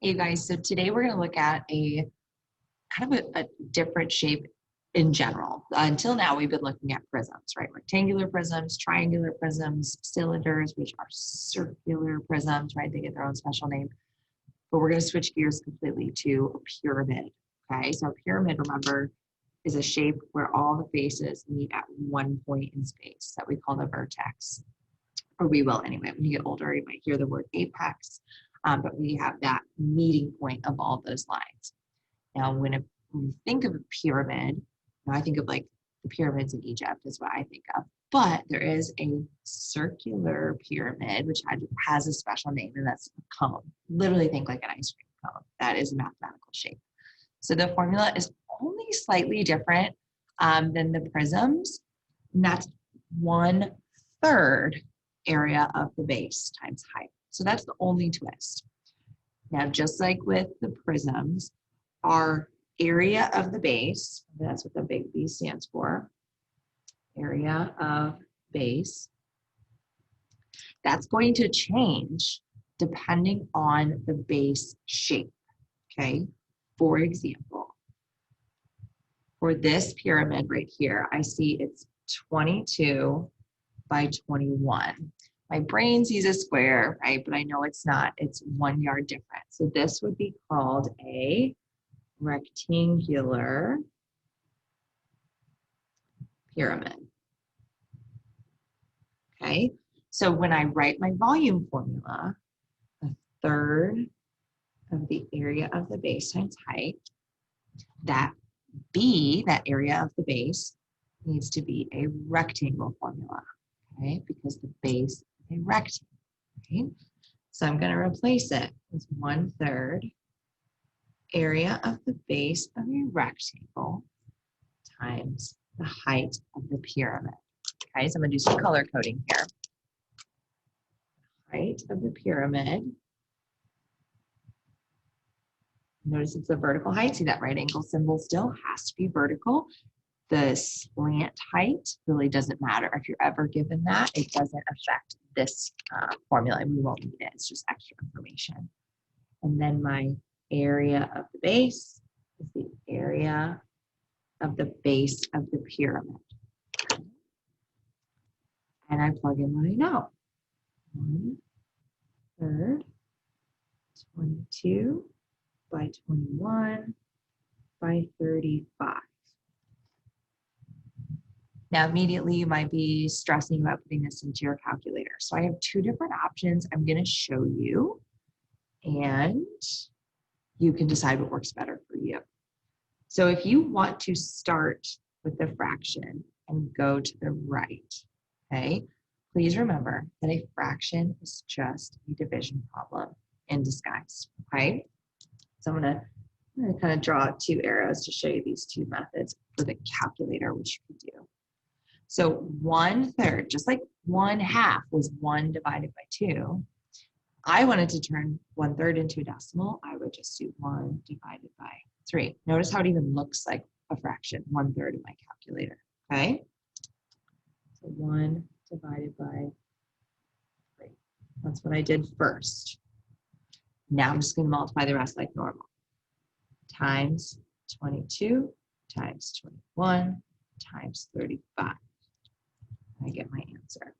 Hey guys, so today we're going to look at a kind of a different shape in general. Until now, we've been looking at prisms, right? Rectangular prisms, triangular prisms, cylinders, which are circular prisms, right? They get their own special name. But we're going to switch gears completely to a pyramid, okay? So a pyramid, remember, is a shape where all the faces meet at one point in space that we call the vertex. Or we will anyway. When you get older, you might hear the word apex, but we have that meeting point of all those lines. Now, when we think of a pyramid, I think of like the pyramids in Egypt is what I think of. But there is a circular pyramid, which has a special name, and that's a cone. Literally think like an ice cream cone. That is a mathematical shape. So the formula is only slightly different than the prisms, and that's 1/3 area of the base times height. So that's the only twist. Now, just like with the prisms, our area of the base, that's what the big B stands for, area of base, that's going to change depending on the base shape, okay? For example, for this pyramid right here, I see it's 22 by 21. My brain sees a square, right? But I know it's not, it's 1 yard different. So this would be called a rectangular pyramid. Okay, so when I write my volume formula, 1/3 of the area of the base times height, that B, that area of the base, needs to be a rectangle formula, okay? Because the base is a rectangle, right? So I'm going to replace it with 1/3 area of the base of a rectangle times the height of the pyramid. Okay, so I'm going to do some color coding here. Height of the pyramid. Notice it's a vertical height. See that right angle symbol still has to be vertical. The slant height really doesn't matter. If you're ever given that, it doesn't affect this formula. We won't need it. It's just extra information. And then my area of the base is the area of the base of the pyramid. And I plug in what I know. 1/3, 22 by 21 by 35. Now, immediately you might be stressing about putting this into your calculator. So I have two different options I'm going to show you, and you can decide what works better for you. So if you want to start with the fraction and go to the right, okay, please remember that a fraction is just a division problem in disguise, okay? So I'm gonna kind of draw two arrows to show you these two methods for the calculator, which you can do. So 1/3, just like 1/2 was 1 divided by 2, I wanted to turn 1/3 into a decimal, I would just do 1 divided by 3. Notice how it even looks like a fraction, 1/3 in my calculator, okay? So 1 divided by 3. That's what I did first. Now I'm just going to multiply the rest like normal. Times 22 times 21 times 35. I get my answer.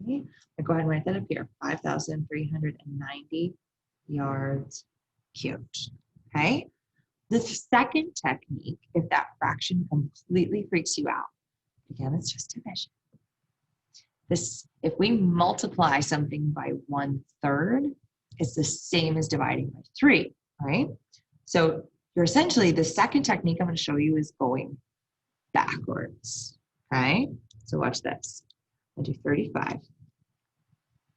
Okay, I'll go ahead and write that up here. 5,390 yards cubed. Okay. The second technique, if that fraction completely freaks you out, again, it's just division. If we multiply something by 1/3, it's the same as dividing by 3, right? So you're essentially, the second technique I'm going to show you is going backwards, okay? So watch this. I'll do 35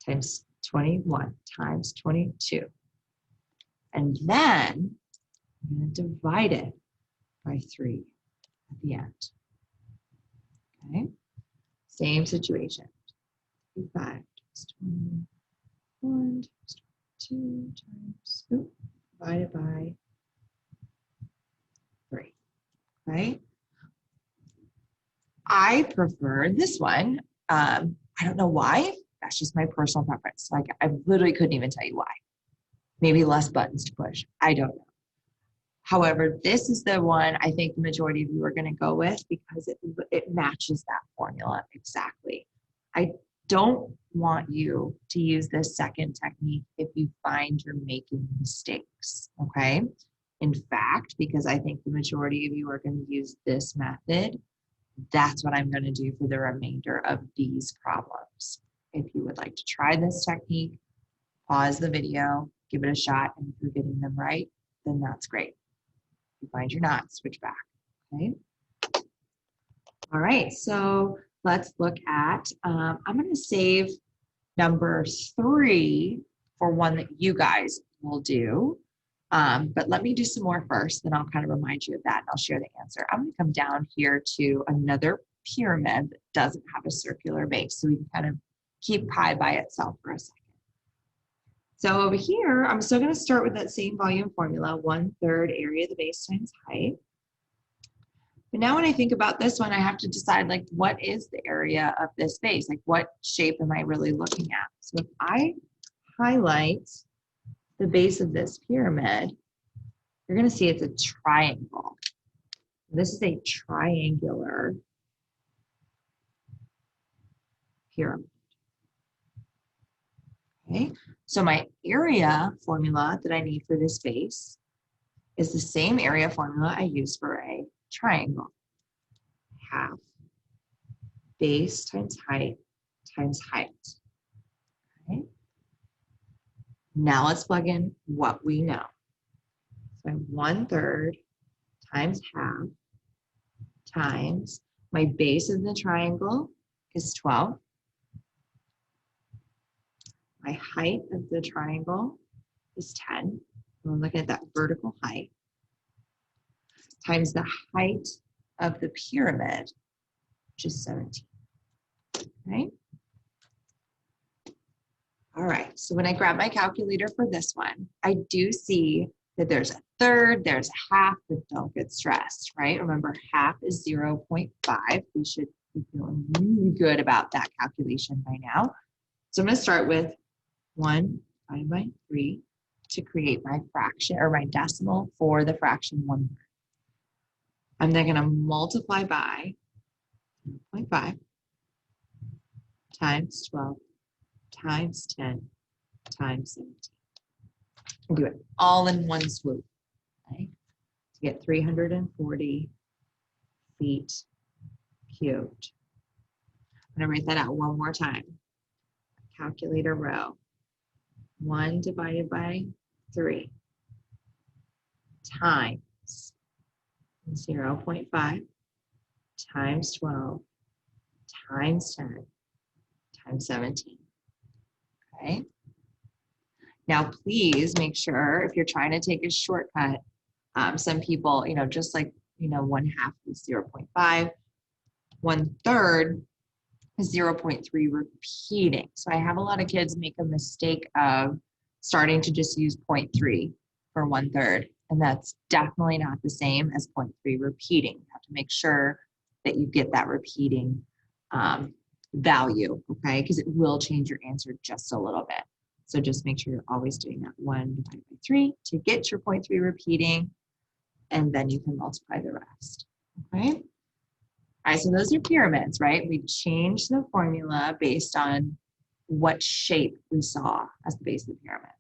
times 21 times 22. And then I'm going to divide it by 3 at the end, okay? Same situation. 35 times 21 times 22 times, divided by 3, right? I prefer this one. I I don't know why. That's just my personal preference. Like I literally couldn't even tell you why. Maybe less buttons to push. I don't know. However, this is the one I think the majority of you are going to go with because it matches that formula exactly. I don't want you to use this second technique if you find you're making mistakes, okay? In fact, because I think the majority of you are going to use this method, that's what I'm going to do for the remainder of these problems. If you would like to try this technique, pause the video, give it a shot, and if you're getting them right, then that's great. If you find you're not, switch back, okay? All right, so let's look at, I'm going to save number 3 for one that you guys will do. But let me do some more first, then I'll kind of remind you of that and I'll share the answer. I'm going to come down here to another pyramid that doesn't have a circular base, so we can kind of keep pi by itself for a second. So over here, I'm still going to start with that same volume formula, 1/3 area of the base times height. But now when I think about this one, I have to decide, like, what is the area of this base? Like, what shape am I really looking at? So if I highlight the base of this pyramid, you're going to see it's a triangle. This is a triangular pyramid. Okay, so my area formula that I need for this base is the same area formula I use for a triangle. Half base times height. Okay. Now let's plug in what we know. So 1/3 times half times my base of the triangle is 12. My height of the triangle is 10. I'm looking at that vertical height times the height of the pyramid, which is 17. Okay. All right, so when I grab my calculator for this one, I do see that there's a third, there's a half, but don't get stressed, right? Remember, half is 0.5. We should be feeling really good about that calculation by now. So I'm going to start with 1 divided by 3 to create my fraction or my decimal for the fraction 1/3. I'm then going to multiply by 0.5 times 12 times 10 times 17. And do it all in one swoop, okay? To get 340 feet cubed. I'm going to write that out one more time. Calculator row. 1 divided by 3 times 0.5 times 12 times 10 times 17. Okay. Now, please make sure if you're trying to take a shortcut, some people, just like, 1/2 is 0.5, 1/3 is 0.3 repeating. So I have a lot of kids make a mistake of starting to just use 0.3 for 1/3. And that's definitely not the same as 0.3 repeating. You have to make sure that you get that repeating value, okay? Because it will change your answer just a little bit. So just make sure you're always doing that 1 divided by 3 to get your 0.3 repeating, and then you can multiply the rest, okay? All right, so those are pyramids, right? We changed the formula based on what shape we saw as the base of the pyramid.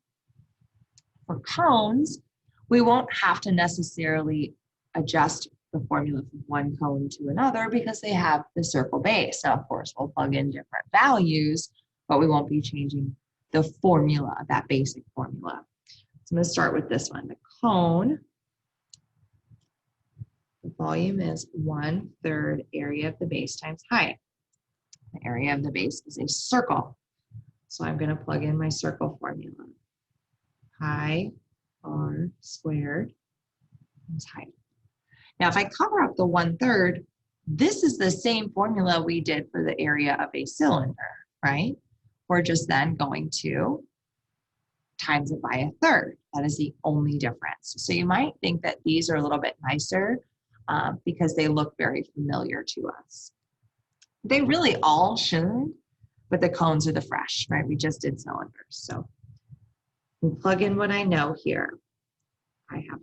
For cones, we won't have to necessarily adjust the formula from one cone to another because they have the circle base. So of course, we'll plug in different values, but we won't be changing the formula, that basic formula. So I'm going to start with this one. The cone, the volume is 1/3 area of the base times height. The area of the base is a circle. So I'm going to plug in my circle formula. Pi r squared times height. Now, if I cover up the 1/3, this is the same formula we did for the area of a cylinder, right? We're just then going to times it by 1/3. That is the only difference. So you might think that these are a little bit nicer because they look very familiar to us. They really all should, but the cones are the fresh, right? We just did cylinders. So we plug in what I know here. I have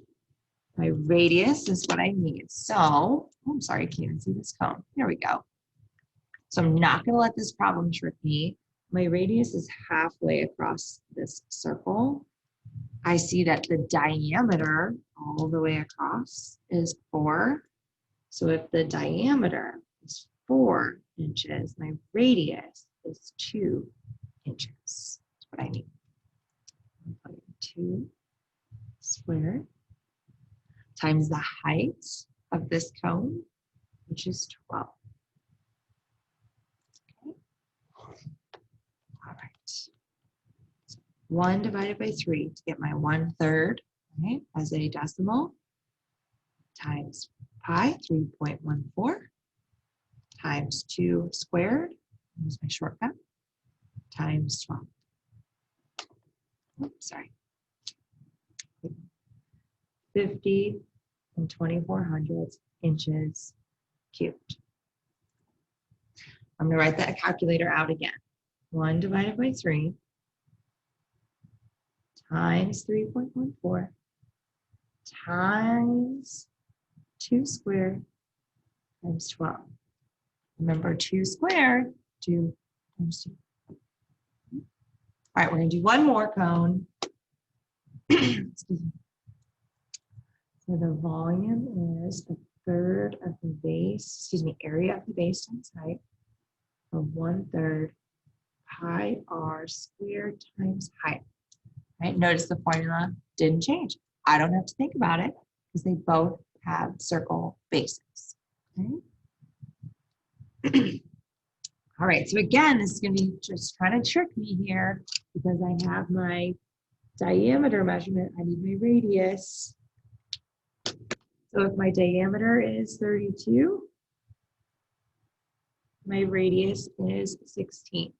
my radius is what I need. So, oh, I'm sorry, I can't even see this cone. There we go. So I'm not going to let this problem trick me. My radius is halfway across this circle. I see that the diameter all the way across is 4. So if the diameter is 4 inches, my radius is 2 inches. That's what I need. 2 squared times the height of this cone, which is 12. Okay. All right. So 1 divided by 3 to get my 1/3, right, as a decimal, times pi, 3.14, times 2 squared, use my shortcut, times 12. Oops, sorry. 50 and 2400 inches cubed. I'm going to write that calculator out again. 1 divided by 3 times 3.14 times 2 squared times 12. Remember, 2 squared, 2 times 2. All right, we're going to do one more cone. Excuse me. So the volume is 1/3 of the base, area of the base times height of 1/3 pi r squared times height. Right? Notice the formula didn't change. I don't have to think about it because they both have circle bases. Okay? All right, so again, this is going to be just trying to trick me here because I have my diameter measurement. I need my radius. So if my diameter is 32, my radius is 16.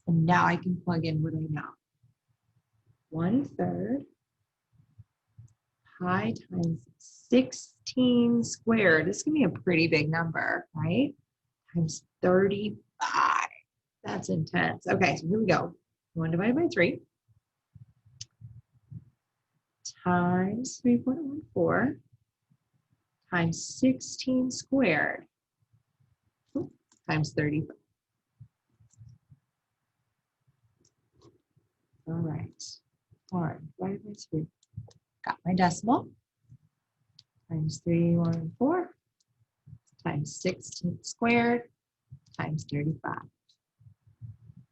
And now I can plug in what I know. 1/3 pi times 16 squared. This is going to be a pretty big number, right? Times 35. That's intense. Okay, so here we go. 1 divided by 3 times 3.14 times 16 squared times 35. All right, 1 divided by 3. Got my decimal. Times 314 times 16 squared times 35.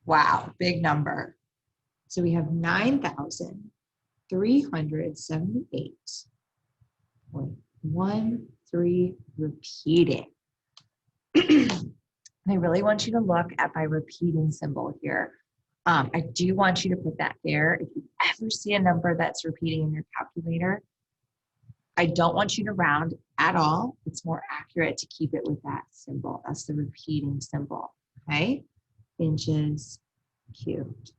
Wow, big number. So we have 9,378.13 repeating. I really want you to look at my repeating symbol here. I do want you to put that there. If you ever see a number that's repeating in your calculator, I don't want you to round at all. It's more accurate to keep it with that symbol. That's the repeating symbol, okay? Inches cubed.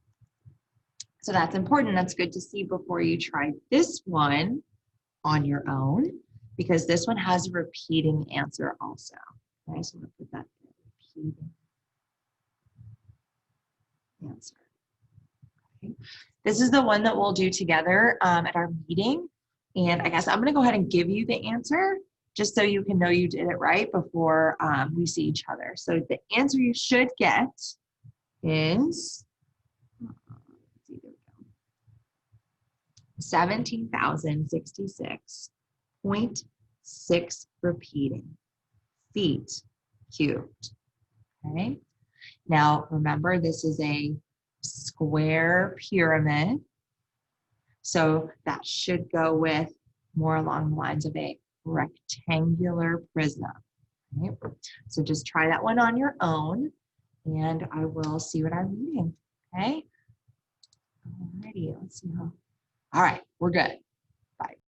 So that's important. That's good to see before you try this one on your own, because this one has a repeating answer also. Okay, so I'm going to put that there, repeating answer. Okay. This is the one that we'll do together at our meeting. And I guess I'm going to go ahead and give you the answer just so you can know you did it right before we see each other. So the answer you should get is 17,066.6 repeating feet cubed. Okay. Now remember, this is a square pyramid. So that should go with more along the lines of a rectangular prism. Right? So just try that one on your own, and I will see what I'm reading. Okay. Alrighty, let's see how. All right, we're good.